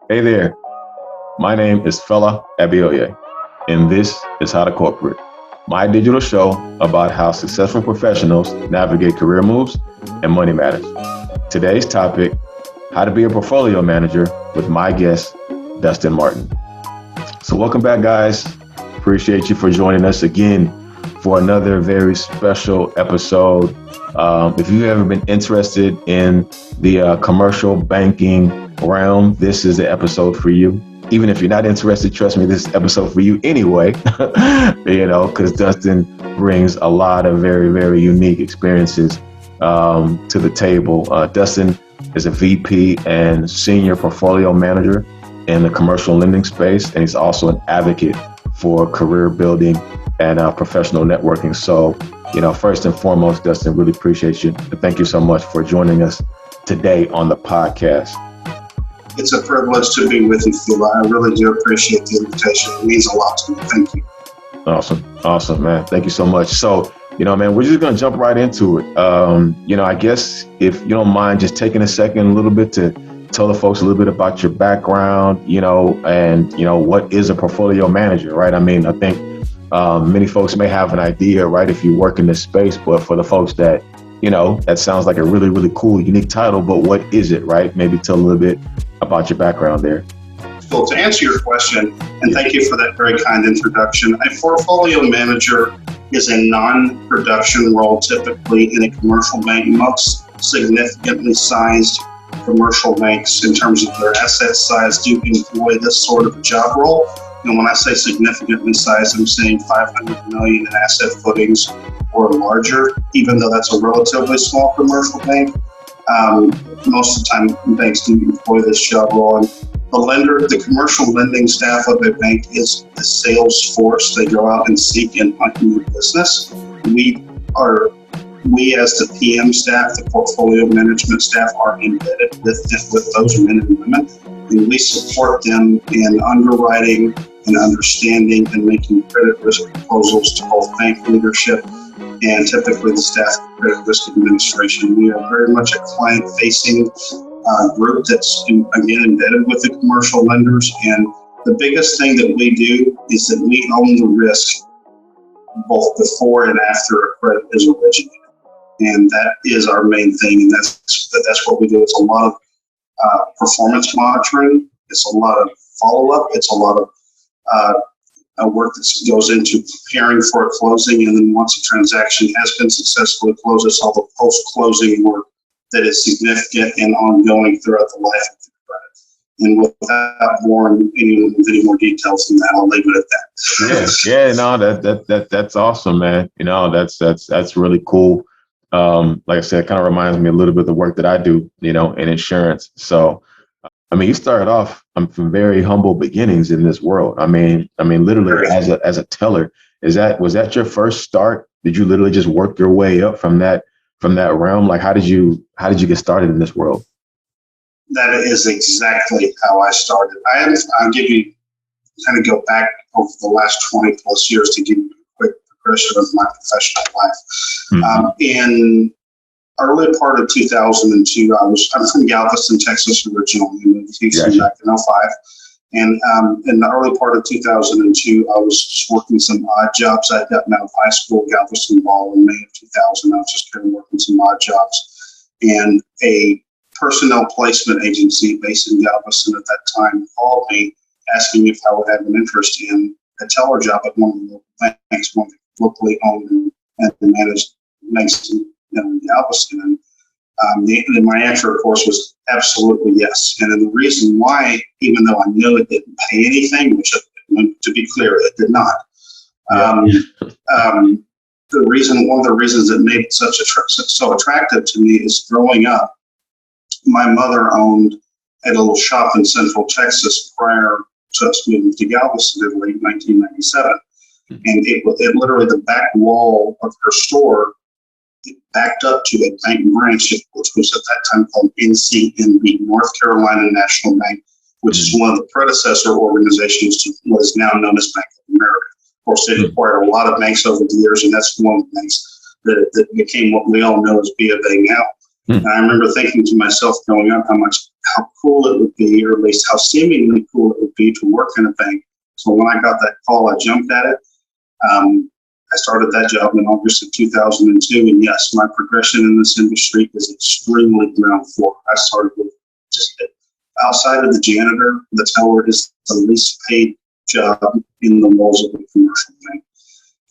Hey there, my name is Fela Abioye, and this is How to Corporate, my digital show about how successful professionals navigate career moves and money matters. Today's topic, how to be a portfolio manager with my guest, Dustin Martin. So welcome back, guys. Appreciate you for joining us again for another very special episode. If you've ever been interested in the commercial banking realm, this is the episode for you. Even if you're not interested, trust me, this is episode for you anyway, because Dustin brings a lot of very, very unique experiences to the table. Dustin is a VP and senior portfolio manager in the commercial lending space, and he's also an advocate for career building and professional networking. So, first and foremost, Dustin, really appreciate you. And thank you so much for joining us today on the podcast. It's a privilege to be with you, Phil. I really do appreciate the invitation. It means a lot to me. Thank you. Awesome, man. Thank you so much. So, man, we're just going to jump right into it. I guess if you don't mind just taking a second, a little bit to tell the folks a little bit about your background, and what is a portfolio manager, right? I mean, I think many folks may have an idea, right, if you work in this space, but for the folks that, that sounds like a really, really cool, unique title, but what is it, right? Maybe tell a little bit about your background there. Well, to answer your question, and thank you for that very kind introduction, a portfolio manager is a non-production role typically in a commercial bank. Most significantly sized commercial banks in terms of their asset size do employ this sort of a job role. And when I say significantly sized, I'm saying 500 million in asset footings or larger, even though that's a relatively small commercial bank. Most of the time, banks do employ this job role. And the commercial lending staff of a bank is the sales force. They go out and seek and hunt new business. We as the PM staff, the portfolio management staff, are embedded with those men and women, and we support them in underwriting and understanding and making credit risk proposals to both bank leadership and typically the staff of credit risk administration. We are very much a client-facing group that's, again, embedded with the commercial lenders. And the biggest thing that we do is that we own the risk both before and after a credit is originated. And that is our main thing. And that's what we do. It's a lot of performance monitoring. It's a lot of follow-up. It's a lot of work that goes into preparing for a closing, and then once a transaction has been successfully closed, it's all the post-closing work that is significant and ongoing throughout the life of the credit. And without boring anyone with any more details than that, I'll leave it at that. That's awesome, man. That's really cool. Like I said, it kind of reminds me a little bit of the work that I do, in insurance. So, you started off from very humble beginnings in this world. I mean, literally as a teller. Was that your first start? Did you literally just work your way up from that realm? Like, how did you get started in this world? That is exactly how I started. I'll give you kind of go back over the last 20 plus years to give you a quick progression of my professional life. In early part of 2002, I'm from Galveston, Texas originally, and moved to Houston back in 2005. And in the early part of 2002, I was just working some odd jobs. I had gotten out of high school, Galveston Ball, in May of 2000. I was just kind of working some odd jobs. And a personnel placement agency based in Galveston at that time called me, asking if I would have an interest in a teller job at one of the local banks, one of the locally owned and managed banks in Galveston. And my answer, of course, was absolutely yes. And then the reason why, even though I knew it didn't pay anything, which, to be clear, it did not. One of the reasons it made it so attractive to me is growing up, my mother owned a little shop in Central Texas prior to us moving to Galveston in late 1997. And it literally, the back wall of her store, it backed up to a bank branch, which was at that time called NCNB, North Carolina National Bank, which is one of the predecessor organizations to what is now known as Bank of America. Of course, they've acquired a lot of banks over the years, and that's one of the banks that became what we all know as B of A now. And I remember thinking to myself growing up how cool it would be, or at least how seemingly cool it would be to work in a bank. So when I got that call, I jumped at it. I started that job in August of 2002, and yes, my progression in this industry is extremely ground floor. I started with just outside of the janitor. The teller is the least paid job in the walls of a commercial bank.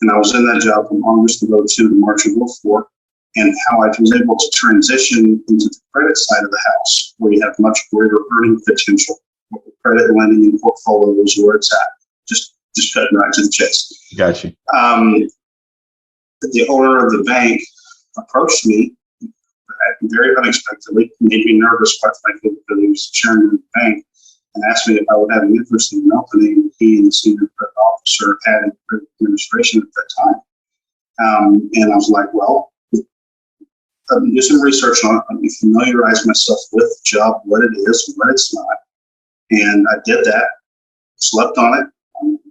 And I was in that job from August of 02 to March of 04, and how I was able to transition into the credit side of the house, where you have much greater earning potential. Credit lending and portfolio is where it's at. Just cutting right to the chase. Gotcha. The owner of the bank approached me very unexpectedly, made me nervous, quite frankly, because he was the chairman of the bank, and asked me if I would have an interest in an opening he and the senior credit officer had in credit administration at that time. And I was like, well, do some research on it. Let me familiarize myself with the job, what it is, what it's not. And I did that, slept on it.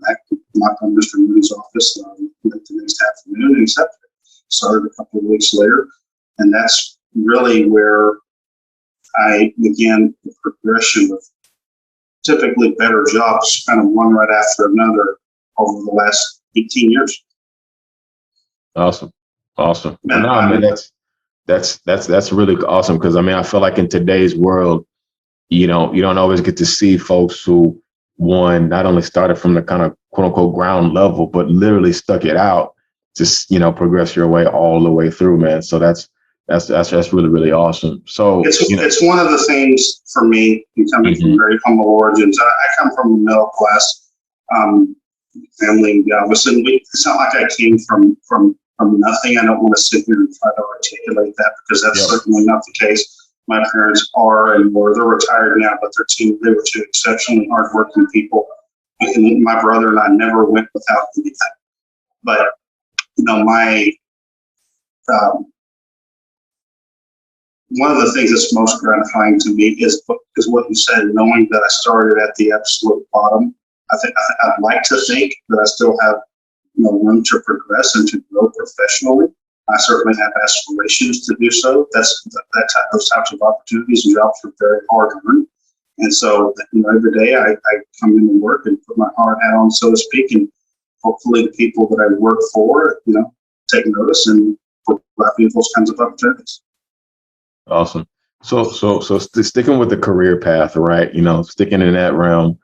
Back knocked on Mr. Moody's office the next afternoon and accepted it. Started a couple of weeks later, and that's really where I began the progression of typically better jobs, kind of one right after another over the last 18 years. Awesome. Man, No, I mean, that's really awesome, because I mean, I feel like in today's world, you don't always get to see folks who, one, not only started from the kind of quote unquote ground level, but literally stuck it out to, progress your way all the way through, man. So that's really, really awesome. So it's one of the things for me, coming from very humble origins. I come from a middle class family in Galveston. It's not like I came from nothing. I don't want to sit here and try to articulate that, because that's certainly not the case. My parents are and were. They're retired now, but they were two exceptionally hardworking people. And my brother and I never went without anything. But one of the things that's most gratifying to me is what you said, knowing that I started at the absolute bottom. I'd like to think that I still have room to progress and to grow professionally. I certainly have aspirations to do so. Those types of opportunities and jobs are very hard to earn. And so, every day I come into work and put my hard hat on, so to speak, and hopefully the people that I work for, take notice and provide me those kinds of opportunities. Awesome. So sticking with the career path, right? Sticking in that realm,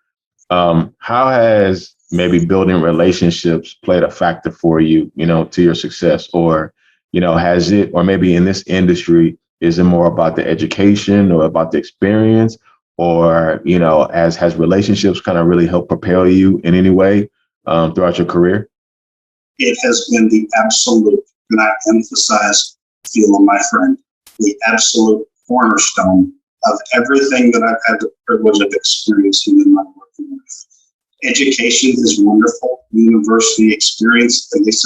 how has maybe building relationships played a factor for you, to your success? Or, has it, or maybe in this industry, is it more about the education or about the experience? Or, has relationships kind of really helped propel you in any way throughout your career? It has been the absolute, and I emphasize, my friend, the absolute cornerstone of everything that I've had the privilege of experiencing in my working life. Education is wonderful. University experience, I guess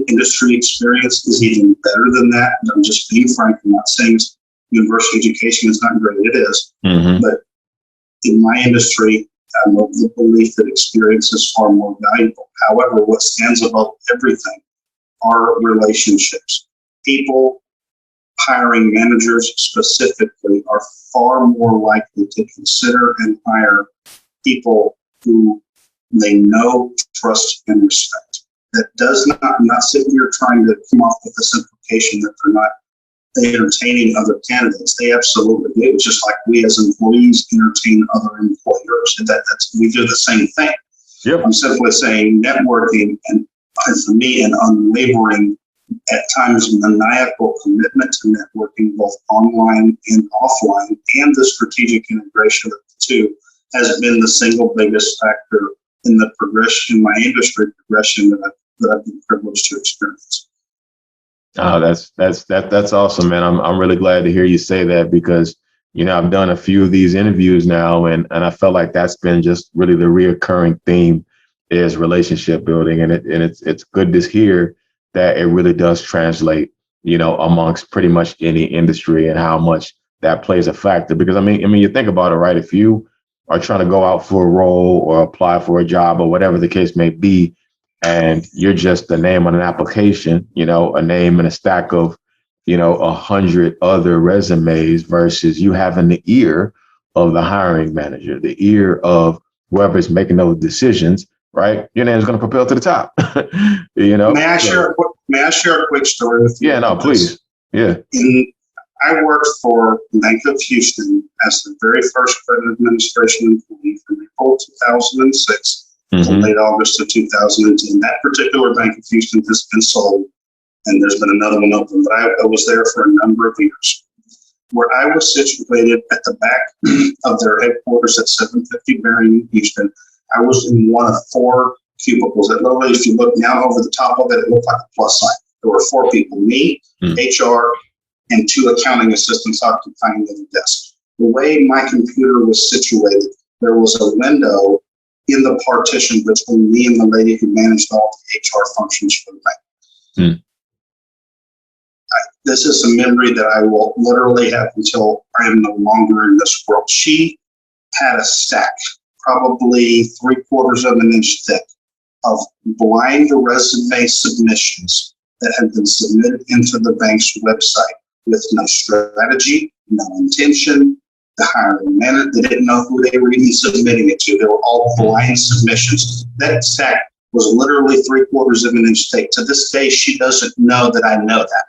industry experience is even better than that. I'm just being frank. I'm not saying university education is not great. It is. Mm-hmm. But in my industry, I'm of the belief that experience is far more valuable. However, what stands above everything are relationships. People, hiring managers specifically, are far more likely to consider and hire people who they know, trust, and respect. That does not, I'm not sitting here trying to come off with this implication that they're not entertaining other candidates. They absolutely do. It's just like we as employees entertain other employers. We do the same thing. Yep. I'm simply saying networking, and for me, an unwavering, at times maniacal commitment to networking, both online and offline, and the strategic integration of the two, has been the single biggest factor in the progression, in my industry progression that I've been privileged to experience. Oh, that's awesome, man. I'm really glad to hear you say that, because I've done a few of these interviews now, and I felt like that's been just really the reoccurring theme is relationship building, and it's good to hear that it really does translate, amongst pretty much any industry, and how much that plays a factor. Because I mean, you think about it, right? If you are trying to go out for a role or apply for a job or whatever the case may be, and you're just a name on an application, a name in a stack of 100 other resumes versus you having the ear of the hiring manager, the ear of whoever's making those decisions, right? Your name's going to propel to the top. May I share a quick story with you? Yeah, no, please. Yeah. I worked for Bank of Houston as the very first credit administration employee from April 2006 to late August of 2010. That particular Bank of Houston has been sold, and there's been another one open, but I was there for a number of years. Where I was situated at the back of their headquarters at 750 Marion in Houston, I was in one of 4 cubicles. That literally, if you look down over the top of it, it looked like a plus sign. There were 4 people, me, HR, and 2 accounting assistants occupying the desk. The way my computer was situated, there was a window in the partition between me and the lady who managed all the HR functions for the bank. This is a memory that I will literally have until I am no longer in this world. She had a stack, probably 3/4 of an inch thick, of blind resume submissions that had been submitted into the bank's website with no strategy, no intention. The hiring manager, they didn't know who they were even submitting it to. They were all blind submissions. That stack was literally 3/4 of an inch thick. To this day, she doesn't know that I know that.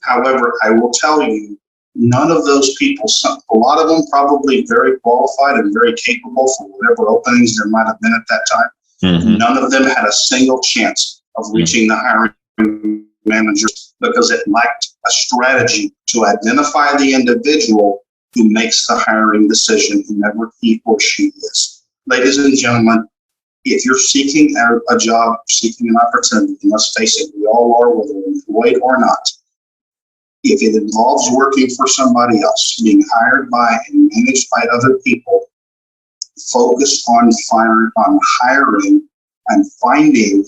However, I will tell you, none of those people, a lot of them probably very qualified and very capable for whatever openings there might have been at that time. None of them had a single chance of reaching the hiring manager because it lacked a strategy to identify the individual who makes the hiring decision, whomever he or she is. Ladies and gentlemen, if you're seeking a job, seeking an opportunity, and let's face it, we all are, whether we're employed or not. If it involves working for somebody else, being hired by and managed by other people, focus on hiring and finding,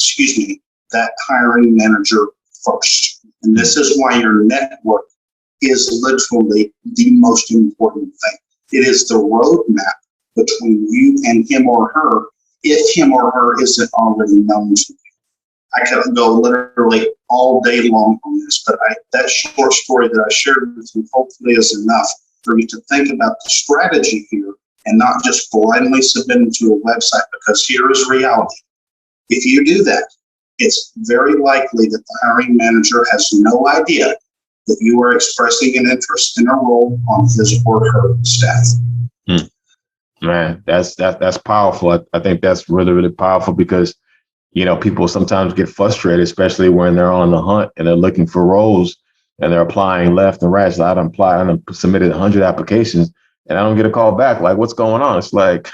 that hiring manager first. And this is why your network is literally the most important thing. It is the roadmap between you and him or her, if him or her isn't already known to you. I could go literally all day long on this, but that short story that I shared with you hopefully is enough for you to think about the strategy here and not just blindly submitting to a website, because here is reality. If you do that, it's very likely that the hiring manager has no idea that you are expressing an interest in a role on his or her staff. Man, that's powerful. I think that's really, really powerful because, people sometimes get frustrated, especially when they're on the hunt and they're looking for roles and they're applying left and right. So I submitted 100 applications and I don't get a call back. Like, what's going on? It's like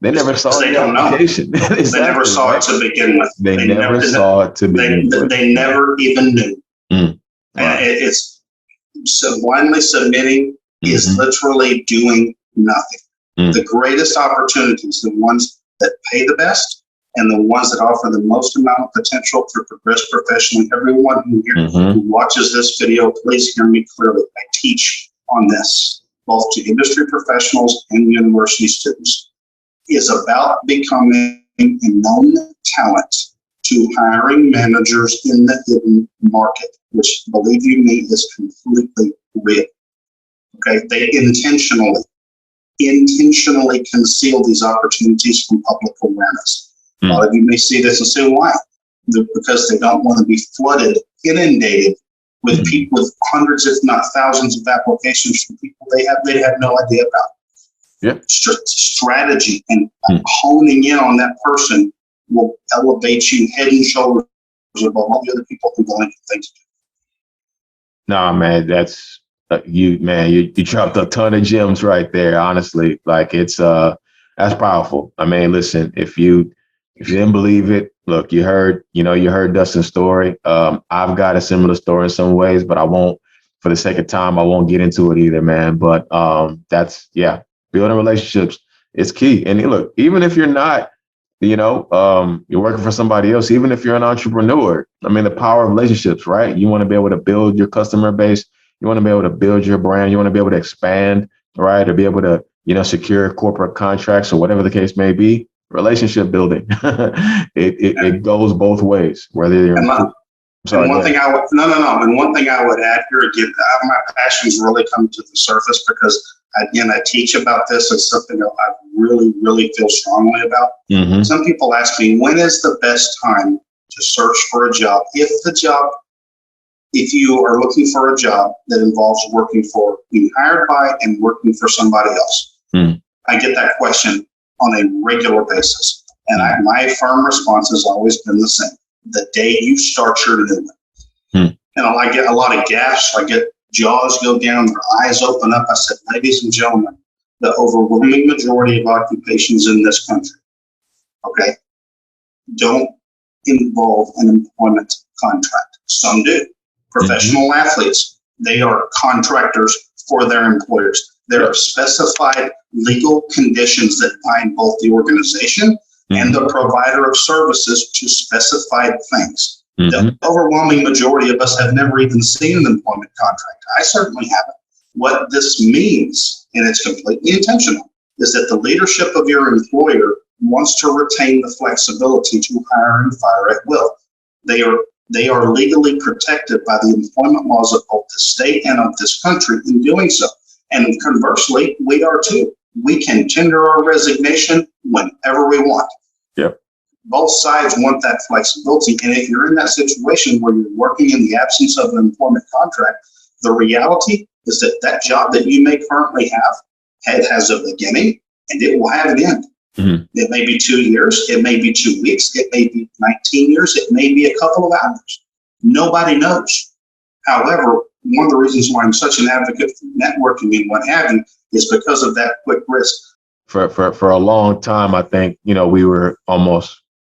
they never saw the application. Exactly. They never saw it to begin with. They never saw it to begin with. They never even knew. Wow. It's so blindly submitting is literally doing nothing. The greatest opportunities, the ones that pay the best and the ones that offer the most amount of potential to progress professionally. Everyone who watches this video, please hear me clearly. I teach on this, both to industry professionals and university students, is about becoming a known talent to hiring managers in the hidden market, which, believe you me, is completely real. Okay, they intentionally conceal these opportunities from public awareness. A lot of you may see this and say, why? Because they don't want to be inundated with people, with hundreds, if not thousands of applications from people they have no idea about. Yep. Strategy and honing in on that person will elevate you head and shoulders above all the other people who don't even think to do. Nah, man, that's you dropped a ton of gems right there. Honestly, like it's that's powerful. I mean, listen, if you didn't believe it, look, you heard Dustin's story. I've got a similar story in some ways, but I won't, for the sake of time, I won't get into it either, man. But building relationships is key. And look, even if you're not, you're working for somebody else, even if you're an entrepreneur, I mean, the power of relationships, right? You want to be able to build your customer base. You want to be able to build your brand. You want to be able to expand, right? Or be able to, secure corporate contracts or whatever the case may be. Relationship building. It goes both ways, whether you're Sorry, And one thing I would And one thing I would add here again, my passions really come to the surface because again, I teach about this. It's something that I really, really feel strongly about. Mm-hmm. Some people ask me, when is the best time to search for a job? If you are looking for a job that involves being hired by and working for somebody else. Mm. I get that question on a regular basis. And my firm response has always been the same. The day you start your new one. And I get a lot of gasps. I get jaws go down, their eyes open up. I said, ladies and gentlemen, the overwhelming majority of occupations in this country, okay, don't involve an employment contract. Some do. Professional athletes, they are contractors for their employers. There are specified legal conditions that bind both the organization and the provider of services to specified things. The overwhelming majority of us have never even seen an employment contract. I certainly haven't. What this means, and it's completely intentional, is that the leadership of your employer wants to retain the flexibility to hire and fire at will. They are legally protected by the employment laws of both the state and of this country in doing so. And conversely, we are too. We can tender our resignation whenever we want. Yep. Both sides want that flexibility. And if you're in that situation where you're working in the absence of an employment contract, the reality is that that job that you may currently have has a beginning and it will have an end. It may be 2 years, it may be 2 weeks, it may be 19 years, it may be a couple of hours. Nobody knows. However, one of the reasons why I'm such an advocate for networking and what have you is because of that quick risk. For a long time, I think, we were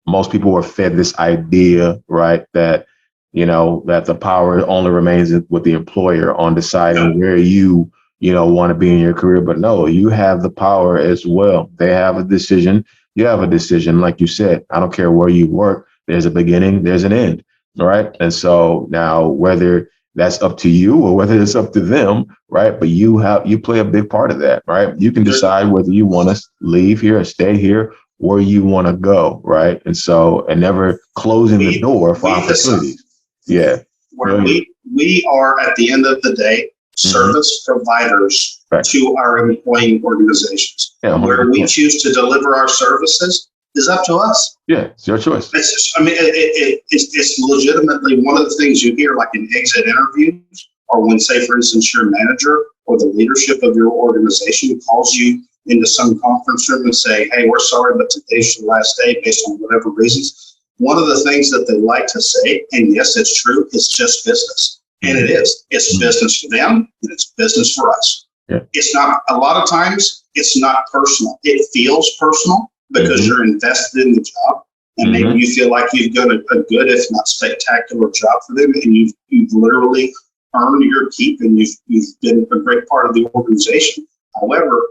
most people were fed this idea, right, that, that the power only remains with the employer on deciding where you want to be in your career. But no, you have the power as well. They have a decision. You have a decision. Like you said, I don't care where you work. There's a beginning, there's an end. All right. And so now whether that's up to you or whether it's up to them, right? But you play a big part of that, right? You can decide whether you want to leave here or stay here, where you want to go, right? And so, and never closing the door for opportunities. Yeah. Where we are at the end of the day, service providers to our employing organizations. Yeah, where we choose to deliver our services is up to us. Yeah, it's your choice. It's legitimately one of the things you hear, like in exit interviews, or when, say, for instance, your manager or the leadership of your organization calls you into some conference room and say, hey, we're sorry, but today's your last day based on whatever reasons. One of the things that they like to say, and yes, it's true, it's just business. And it is. It's business for them, and it's business for us. Yeah. It's not, a lot of times, it's not personal. It feels personal because you're invested in the job, and maybe you feel like you've done a good, if not spectacular job for them, and you've literally earned your keep, and you've been a great part of the organization. However,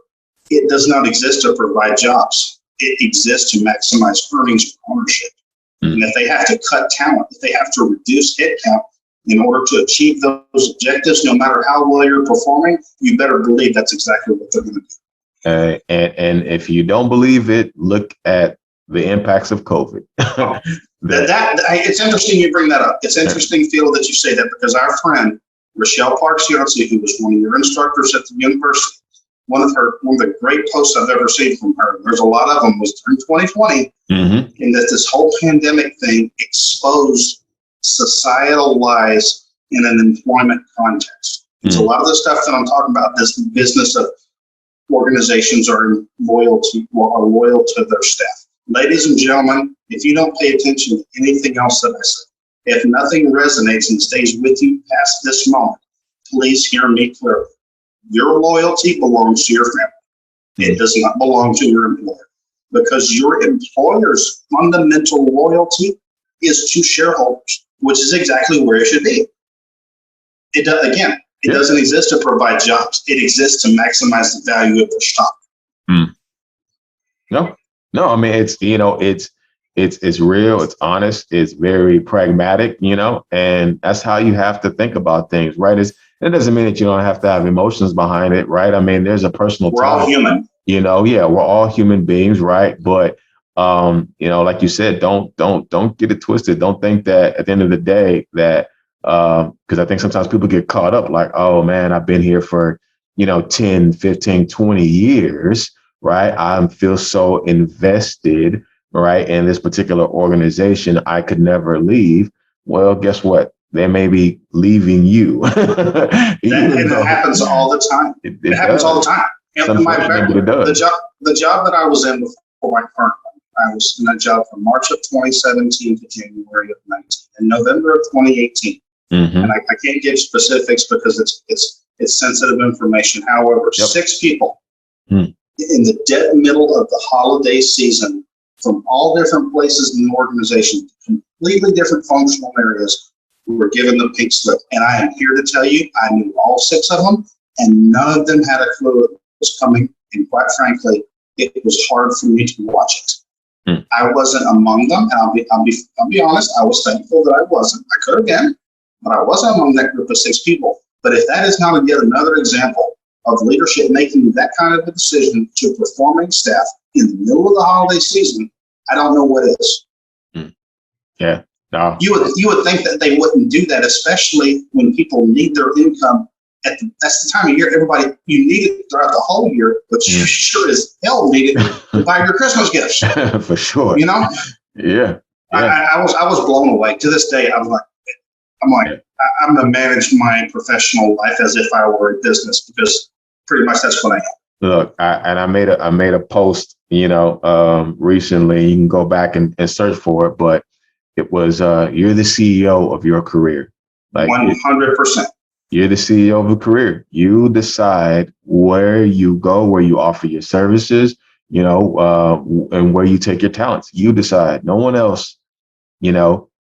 it does not exist to provide jobs. It exists to maximize earnings for ownership. And if they have to cut talent, if they have to reduce headcount, in order to achieve those objectives, no matter how well you're performing, you better believe that's exactly what they're going to do. And if you don't believe it, look at the impacts of COVID. It's interesting you bring that up. It's interesting, Phil, that you say that, because our friend, Rochelle Parks-Yancey, who was one of your instructors at the university, one of the great posts I've ever seen from her, there's a lot of them, was during 2020, in that this whole pandemic thing exposed societal lies in an employment context. So a lot of the stuff that I'm talking about, this business of organizations are loyal to their staff. Ladies and gentlemen, if you don't pay attention to anything else that I say, if nothing resonates and stays with you past this moment, please hear me clearly. Your loyalty belongs to your family. It does not belong to your employer, because your employer's fundamental loyalty is to shareholders, which is exactly where it should be. It doesn't exist to provide jobs. It exists to maximize the value of their stock. No. I mean, it's real. It's honest. It's very pragmatic. And that's how you have to think about things, right? It doesn't mean that you don't have to have emotions behind it, right? I mean, there's a personal. We're all human. We're all human beings, right? But Like you said, don't get it twisted. Don't think that at the end of the day that, because I think sometimes people get caught up like, oh man, I've been here for, 10, 15, 20 years, right? I feel so invested, right, in this particular organization. I could never leave. Well, guess what? They may be leaving you. And it happens all the time. It happens all the time. It's unfortunate, but it does. The job that I was in before my current one, I was in that job from March of 2017 to January of 19. In November of 2018, and I can't give specifics because it's sensitive information. However, 6 people in the dead middle of the holiday season from all different places in the organization, completely different functional areas, we were given the pink slip. And I am here to tell you, I knew all 6 of them, and none of them had a clue it was coming. And quite frankly, it was hard for me to watch it. I wasn't among them, and I'll be honest. I was thankful that I wasn't. I could have been, but I wasn't among that group of 6 people. But if that is not yet another example of leadership making that kind of a decision to performing staff in the middle of the holiday season, I don't know what is. Yeah. No. You would think that they wouldn't do that, especially when people need their income. That's the time of year you need it throughout the whole year, but you sure as hell need it to buy your Christmas gifts. For sure. Yeah. I was blown away. To this day, I'm gonna manage my professional life as if I were in business, because pretty much that's what I am. Look, I made a post, recently. You can go back and search for it, but it was you're the CEO of your career. Like 100%. You're the CEO of a career. You decide where you go, where you offer your services, and where you take your talents. You decide. No one else,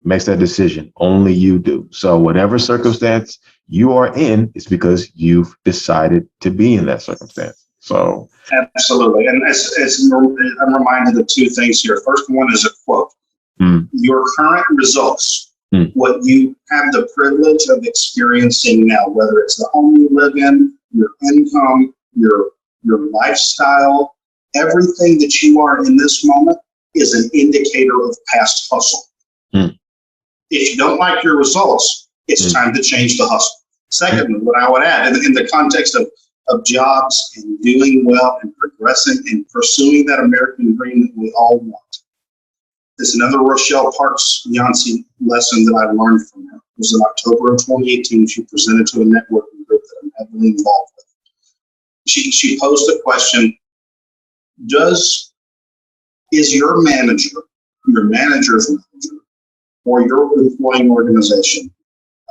makes that decision. Only you do. So whatever circumstance you are in, it's because you've decided to be in that circumstance. So absolutely. And I'm reminded of 2 things here. First one is a quote. Your current results, what you have the privilege of experiencing now, whether it's the home you live in, your income, your lifestyle, everything that you are in this moment is an indicator of past hustle. If you don't like your results, it's time to change the hustle. Secondly, what I would add in the context of jobs and doing well and progressing and pursuing that American dream that we all want, there's another Rochelle Parks Yancey lesson that I learned from her. It was in October of 2018. She presented to a networking group that I'm heavily involved with. She posed the question, is your manager's manager, or your employing organization,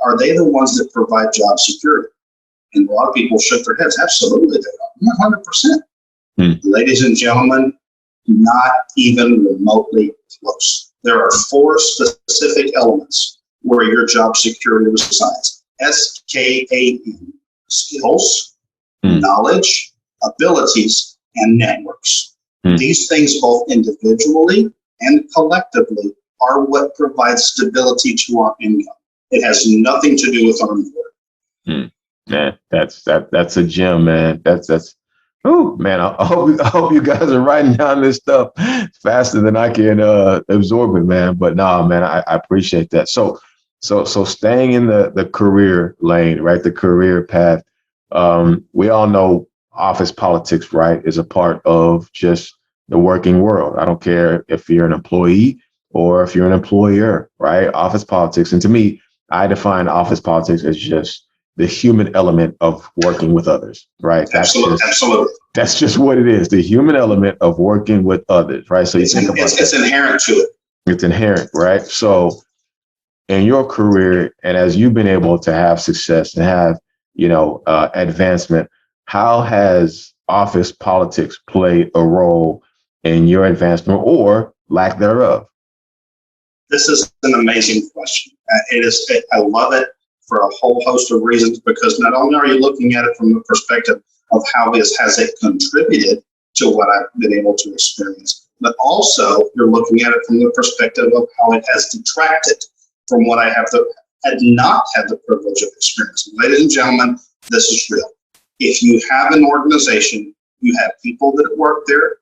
are they the ones that provide job security? And a lot of people shook their heads. Absolutely, they are. 100%. Ladies and gentlemen, not even remotely close. There are 4 specific elements where your job security resides. SKAN: skills, knowledge, abilities, and networks. These things, both individually and collectively, are what provides stability to our income. It has nothing to do with our employer. Man, that's a gem, man. That's oh man. I hope you guys are writing down this stuff faster than I can absorb it, man. But no, man, I appreciate that. So staying in the career lane, right? The career path. We all know office politics, right, is a part of just the working world. I don't care if you're an employee or if you're an employer, right? Office politics. And to me, I define office politics as just the human element of working with others, right? Absolutely. That's just what it is. The human element of working with others, right? So it's inherent to it. It's inherent, right? So in your career, and as you've been able to have success and have, advancement, how has office politics played a role in your advancement or lack thereof? This is an amazing question. I love it for a whole host of reasons, because not only are you looking at it from the perspective of how has it contributed to what I've been able to experience, but also you're looking at it from the perspective of how it has detracted from what I had not had the privilege of experiencing. Ladies and gentlemen, this is real. If you have an organization, you have people that work there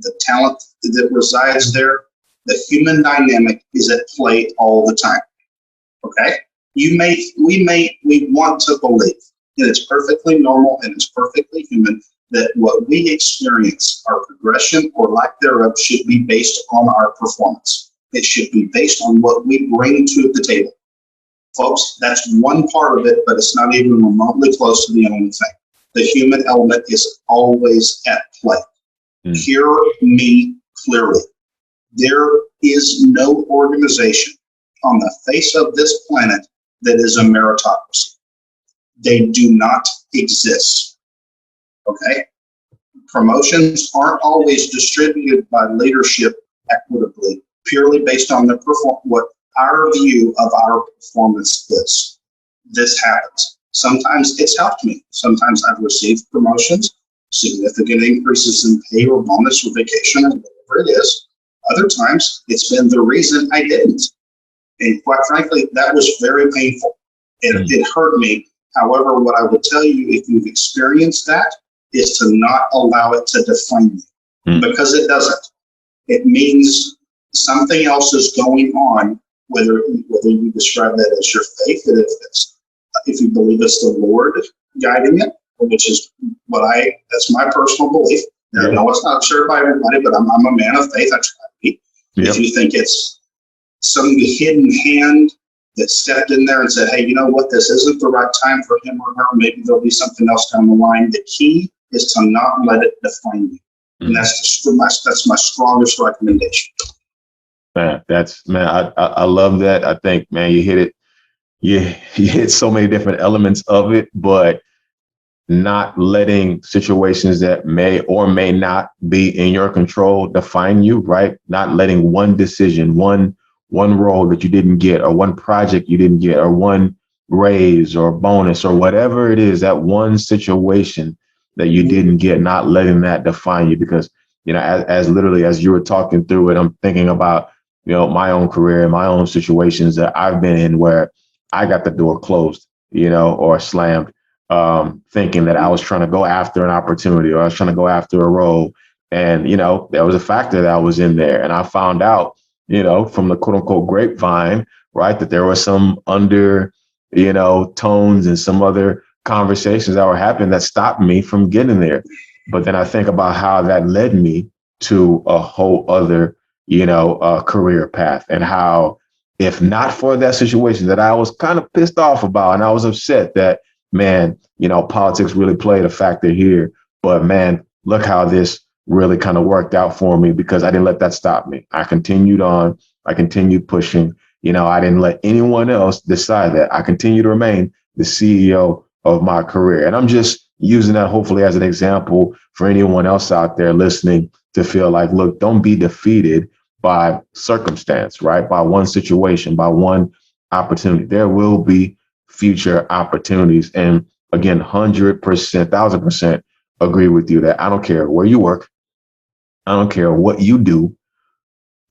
the talent that resides there, the human dynamic is at play all the time. Okay? We want to believe, and it's perfectly normal and it's perfectly human, that what we experience, our progression or lack thereof, should be based on our performance. It should be based on what we bring to the table. Folks, that's one part of it, but it's not even remotely close to the only thing. The human element is always at play. Hear me clearly. There is no organization on the face of this planet that is a meritocracy. They do not exist. Okay? Promotions aren't always distributed by leadership equitably, purely based on what our view of our performance is. This happens. Sometimes it's helped me. Sometimes I've received promotions, significant increases in pay or bonus or vacation or whatever it is. Other times it's been the reason I didn't. And quite frankly, that was very painful. It hurt me. However, what I would tell you, if you've experienced that, is to not allow it to define you, because it doesn't. It means something else is going on, whether you describe that as your faith, and if you believe it's the Lord guiding it, which is that's my personal belief. Yeah. I know it's not shared by everybody, but I'm a man of faith. I try to be. Yep. If you think it's some hidden hand that stepped in there and said, hey, you know what, this isn't the right time for him or her, maybe there'll be something else down the line. The key is to not let it define you. And that's my strongest recommendation. Man, I love that. I think, man, you hit it. You hit so many different elements of it, but not letting situations that may or may not be in your control define you, right? Not letting one decision, one role that you didn't get, or one project you didn't get, or one raise or bonus or whatever it is, that one situation that you didn't get, not letting that define you. Because, you know, as literally as you were talking through it, I'm thinking about, you know, my own career and my own situations that I've been in where I got the door closed, you know, or slammed, thinking that I was trying to go after an opportunity or I was trying to go after a role. And, you know, there was a factor that was in there. And I found out, you know, from the quote unquote grapevine, right, that there was some under, you know, tones and some other conversations that were happening that stopped me from getting there. But then I think about how that led me to a whole other, you know, career path, and how if not for that situation that I was kind of pissed off about, and I was upset that, man, you know, politics really played a factor here. But man, look how this really kind of worked out for me, because I didn't let that stop me. I continued on. I continued pushing. You know, I didn't let anyone else decide that. I continue to remain the CEO of my career. And I'm just using that hopefully as an example for anyone else out there listening to feel like, look, don't be defeated by circumstance, right? By one situation, by one opportunity. There will be future opportunities. And again, 100%, 1000% agree with you that I don't care where you work. I don't care what you do.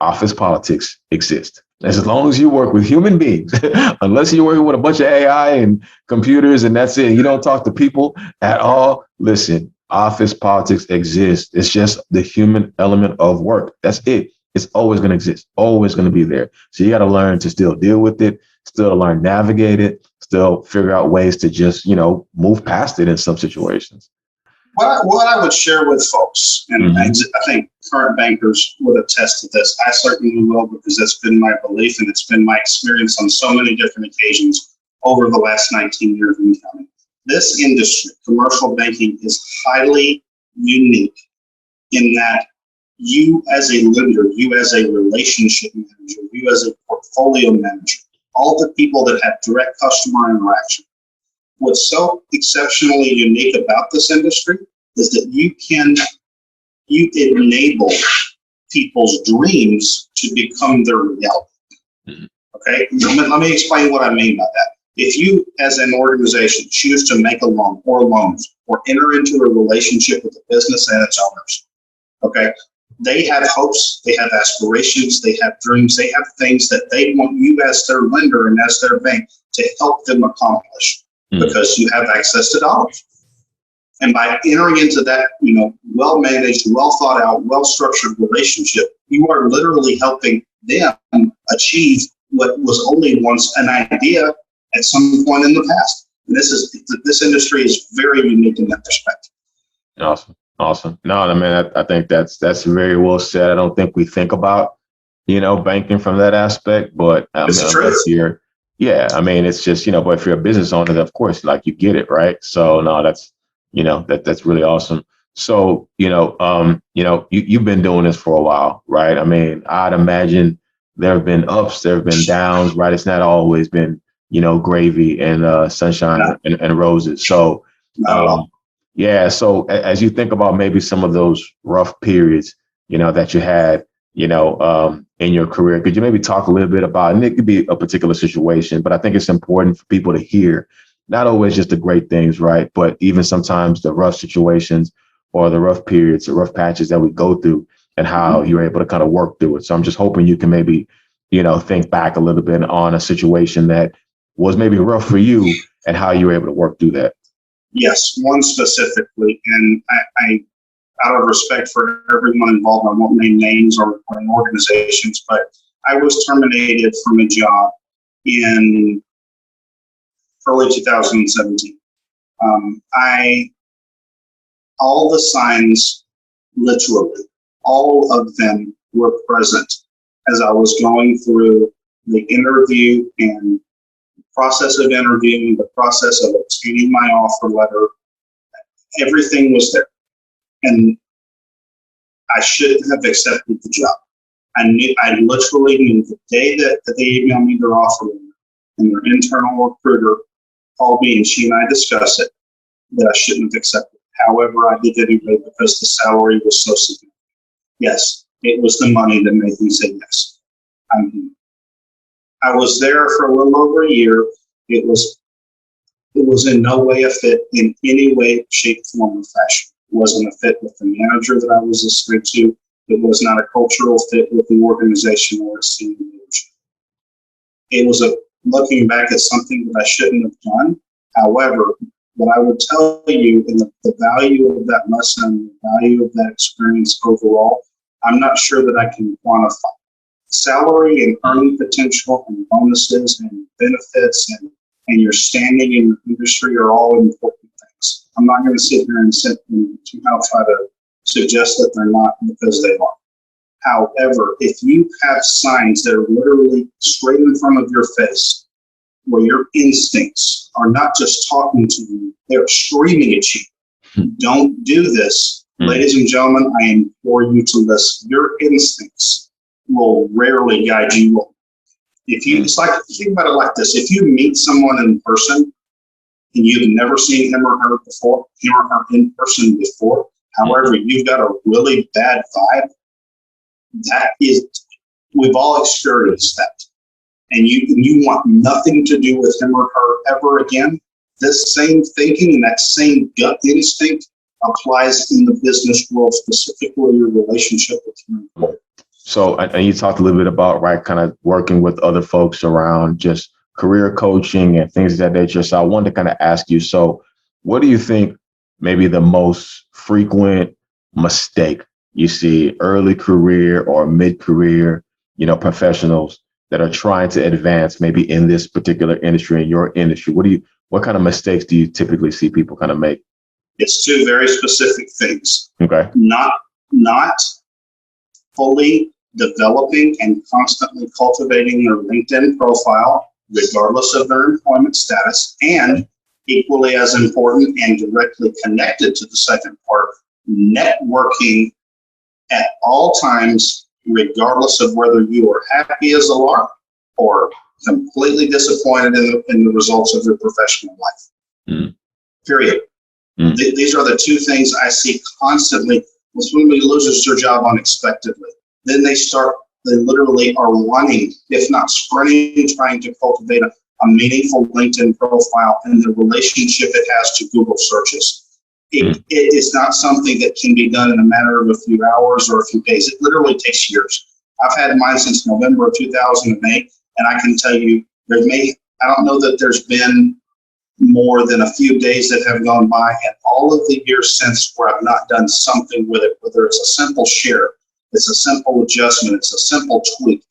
Office politics exist. As long as you work with human beings, unless you're working with a bunch of AI and computers and that's it, you don't talk to people at all. Listen, office politics exists. It's just the human element of work. That's it. It's always going to exist, always going to be there. So you got to learn to still deal with it, still learn, navigate it, still figure out ways to just, you know, move past it in some situations. What I would share with folks, and I think current bankers would attest to this, I certainly will, because that's been my belief and it's been my experience on so many different occasions over the last 19 years in counting. This industry, commercial banking, is highly unique in that you as a lender, you as a relationship manager, you as a portfolio manager, all the people that have direct customer interaction. What's so exceptionally unique about this industry is that you enable people's dreams to become their reality. Okay, let me explain what I mean by that. If you, as an organization, choose to make a loan or loans or enter into a relationship with the business and its owners, okay, they have hopes, they have aspirations, they have dreams, they have things that they want you as their lender and as their bank to help them accomplish, because you have access to dollars. And by entering into that, well-managed, well-thought-out, well-structured relationship, you are literally helping them achieve what was only once an idea at some point in the past. And this industry is very unique in that respect. Awesome. No, I mean, I think that's very well said. I don't think we think about, banking from that aspect, but It's true. I mean, it's just, but if you're a business owner, of course, like you get it, right? So no, that's, that's really awesome. So, you've been doing this for a while, right? I mean, I'd imagine there have been ups, there have been downs, right? It's not always been, gravy and sunshine and roses. So, so as you think about maybe some of those rough periods, that you had, in your career, could you maybe talk a little bit about, and it could be a particular situation, but I think it's important for people to hear, not always just the great things, right? But even sometimes the rough situations or the rough periods, the rough patches that we go through and how you're able to kind of work through it. So I'm just hoping you can maybe, think back a little bit on a situation that was maybe rough for you and how you were able to work through that. Yes, one specifically, and I out of respect for everyone involved, I won't name names or organizations, but I was terminated from a job in early 2017. All the signs, literally, all of them were present as I was going through the interview and process of interviewing, the process of obtaining my offer letter. Everything was there. And I shouldn't have accepted the job. I literally knew the day that they emailed me their offer letter and their internal recruiter called me and she and I discussed it, that I shouldn't have accepted. However, I did anyway because the salary was so significant. Yes, it was the money that made me say yes. I was there for a little over a year. It was in no way a fit in any way, shape, form, or fashion. It wasn't a fit with the manager that I was assigned to. It was not a cultural fit with the organization or its senior leadership. It was looking back at something that I shouldn't have done. However, what I would tell you in the value of that lesson, the value of that experience overall, I'm not sure that I can quantify. Salary and earning potential and bonuses and benefits and your standing in the industry are all important things. I'm not going to sit here and somehow try to suggest that they're not, because they are. However, if you have signs that are literally straight in front of your face, where your instincts are not just talking to you, they're screaming at you. Don't do this. Ladies and gentlemen, I implore you to listen. Your instincts will rarely guide you wrong. It's like, think about it like this. If you meet someone in person and you've never seen him or her in person before, however, you've got a really bad vibe, we've all experienced that. And you want nothing to do with him or her ever again. This same thinking and that same gut instinct applies in the business world, specifically your relationship with your employer. So, and you talked a little bit about, right, kind of working with other folks around just career coaching and things of that nature. So I wanted to kind of ask you, so what do you think maybe the most frequent mistake you see early career or mid-career, professionals that are trying to advance maybe in this particular industry, in your industry? What kind of mistakes do you typically see people kind of make? It's two very specific things. Okay. Not fully developing and constantly cultivating their LinkedIn profile, regardless of their employment status, and equally as important and directly connected to the second part, networking at all times, regardless of whether you are happy as a lark or completely disappointed in the results of your professional life. Period. These are the two things I see constantly. When somebody loses their job unexpectedly, then they literally are running, if not sprinting, trying to cultivate a meaningful LinkedIn profile and the relationship it has to Google searches. It is not something that can be done in a matter of a few hours or a few days. It literally takes years. I've had mine since November of 2008, and I can tell you, I don't know that there's been more than a few days that have gone by, and all of the years since where I've not done something with it, whether it's a simple share, it's a simple adjustment, it's a simple tweak,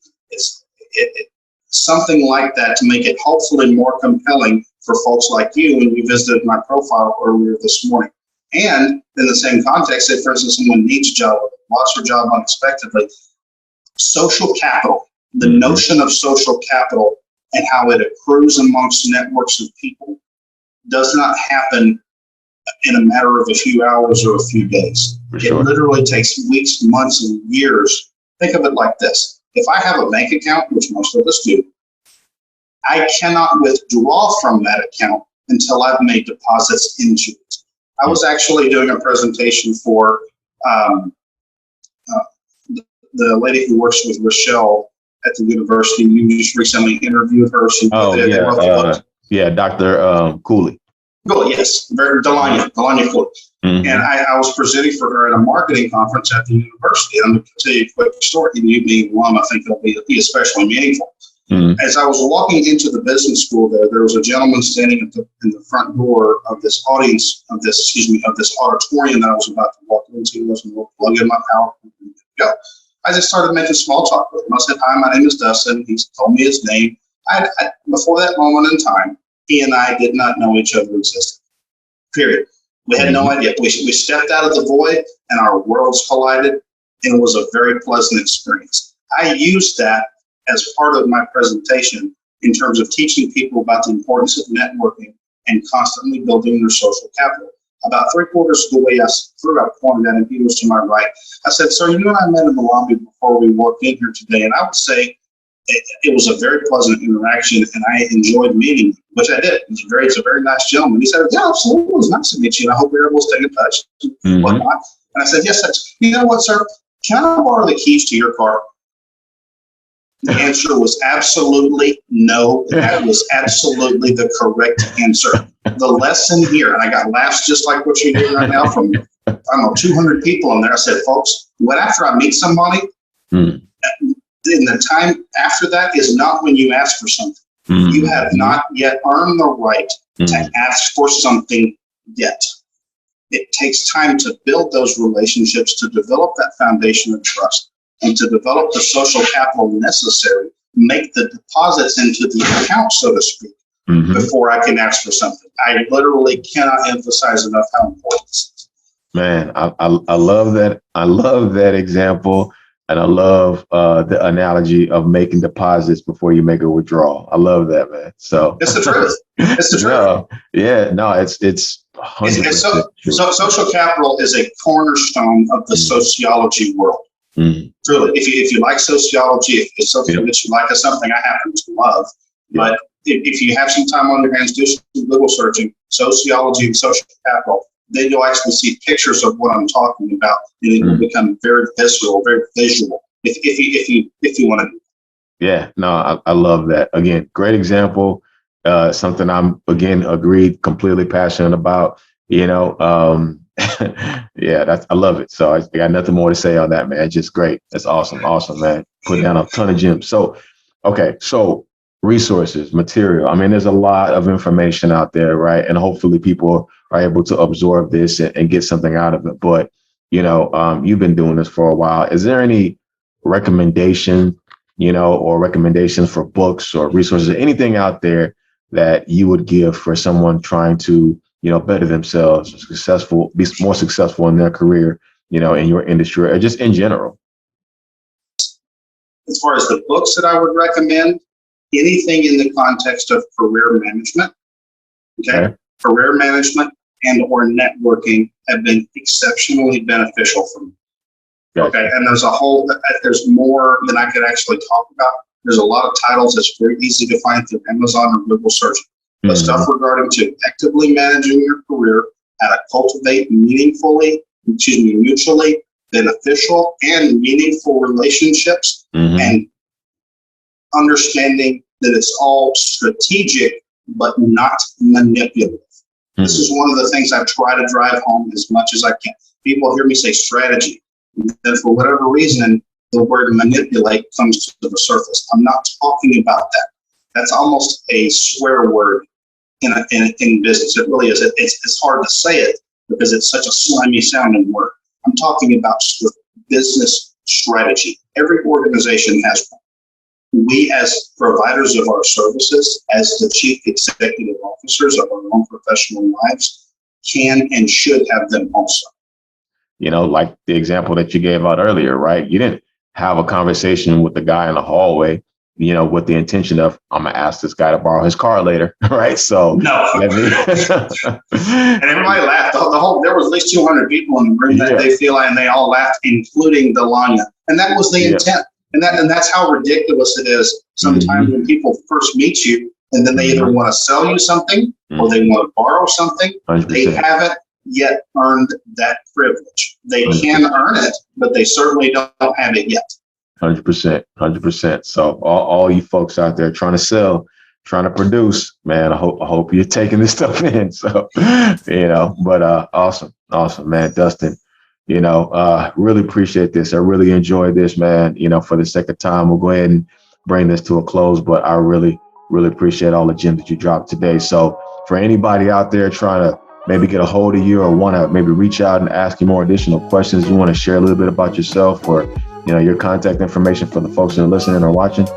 something like that to make it hopefully more compelling for folks like you when you visited my profile earlier this morning. And in the same context, say, for instance, someone needs a job, lost their job unexpectedly, social capital, the notion of social capital and how it accrues amongst networks of people does not happen in a matter of a few hours or a few days. It literally takes weeks, months, and years. Think of it like this. If I have a bank account, which most of us do, I cannot withdraw from that account until I've made deposits into it. I was actually doing a presentation for the lady who works with Rochelle at the university. You just recently interviewed her. Dr. Cooley. Cool, yes, Delania Cooley. And I was presenting for her at a marketing conference at the university. I'm going to tell you a quick story. And you being one, I think it'll be especially meaningful. As I was walking into the business school there was a gentleman standing in the front door of this audience, of this auditorium that I was about to walk into. I was going to plug in my power and go. I just started making small talk with him. I said, "Hi, my name is Dustin." He told me his name. Before that moment in time, he and I did not know each other existed. Period. We had no idea. We stepped out of the void and our worlds collided, and it was a very pleasant experience. I used that as part of my presentation in terms of teaching people about the importance of networking and constantly building their social capital. About 3/4 of the way I pointed at him, he was to my right. I said, "Sir, you and I met in the lobby before we walked in here today, and I would say it was a very pleasant interaction, and I enjoyed meeting you," which I did. He's a very nice gentleman. He said, "Yeah, absolutely. It was nice to meet you, and I hope we're able to stay in touch and whatnot." And I said, "Yes, you know what, sir? Can I borrow the keys to your car?" The answer was absolutely no. That was absolutely the correct answer. The lesson here, and I got laughs just like what you're doing right now from, 200 people in there. I said, folks, when after I meet somebody, then the time after that is not when you ask for something. You have not yet earned the right to ask for something yet. It takes time to build those relationships, to develop that foundation of trust, and to develop the social capital necessary, make the deposits into the account, so to speak, before I can ask for something. I literally cannot emphasize enough how important this is. Man, I love that. I love that example. And I love the analogy of making deposits before you make a withdrawal. I love that, man. So it's the truth. It's the truth. It's 100% true. So social capital is a cornerstone of the sociology world. Truly, if you like sociology, if it's something that you like, it's something I happen to love. But if you have some time on your hands, do some Google searching, sociology and social capital. Then you'll actually see pictures of what I'm talking about, and it will become very visceral, very visual. If you want to. Yeah, no, I love that. Again, great example. Something I'm agreed, completely passionate about. I love it. So I got nothing more to say on that, man. It's just great. That's awesome, man. Put down a ton of gems. So resources, material. I mean, there's a lot of information out there, right? And hopefully people are able to absorb this and get something out of it. But, you've been doing this for a while. Is there any recommendation, or recommendations for books or resources, or anything out there that you would give for someone trying to, better themselves, be more successful in their career, in your industry or just in general? As far as the books that I would recommend, anything in the context of career management, career management and or networking have been exceptionally beneficial for me. And there's more than I could actually talk about. There's a lot of titles that's very easy to find through Amazon or Google searching. But stuff regarding to actively managing your career, how to cultivate mutually beneficial and meaningful relationships, and understanding that it's all strategic but not manipulative. This is one of the things I try to drive home as much as I can. People hear me say strategy, and for whatever reason, the word manipulate comes to the surface. I'm not talking about that. That's almost a swear word in business. It really is. It's hard to say it because it's such a slimy sounding word. I'm talking about business strategy. Every organization has one. We, as providers of our services, as the chief executive officers of our own professional lives, can and should have them also. Like the example that you gave out earlier, right? You didn't have a conversation with the guy in the hallway, with the intention of, I'm going to ask this guy to borrow his car later, right? So, no. And everybody laughed. There was at least 200 people in the room that they feel, and they all laughed, including Delania. And that was the intent. And that's how ridiculous it is sometimes when people first meet you, and then they either want to sell you something or they want to borrow something. 100%. They haven't yet earned that privilege. They 100%. Can earn it, but they certainly don't have it yet. 100%. So all you folks out there trying to sell, trying to produce, man, I hope you're taking this stuff in. So, but awesome, man, Dustin. Really appreciate this. I really enjoyed this, man. For the second time, we'll go ahead and bring this to a close, but I really appreciate all the gems that you dropped today. So for anybody out there trying to maybe get a hold of you or want to maybe reach out and ask you more additional questions, you want to share a little bit about yourself or, your contact information for the folks that are listening or watching?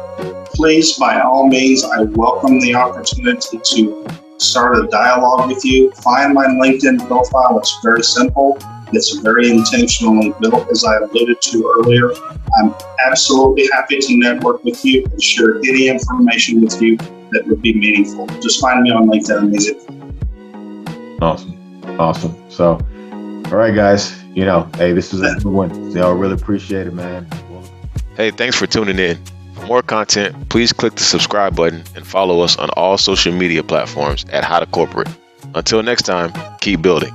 Please, by all means, I welcome the opportunity to start a dialogue with you. Find my LinkedIn profile. It's very simple. It's very intentionally built, as I alluded to earlier. I'm absolutely happy to network with you and share any information with you that would be meaningful. Just find me on LinkedIn and visit. Awesome. So, all right, guys, hey, this is a good one. So I really appreciate it, man. Hey, thanks for tuning in. For more content, please click the subscribe button and follow us on all social media platforms at How to Corporate. Until next time, keep building.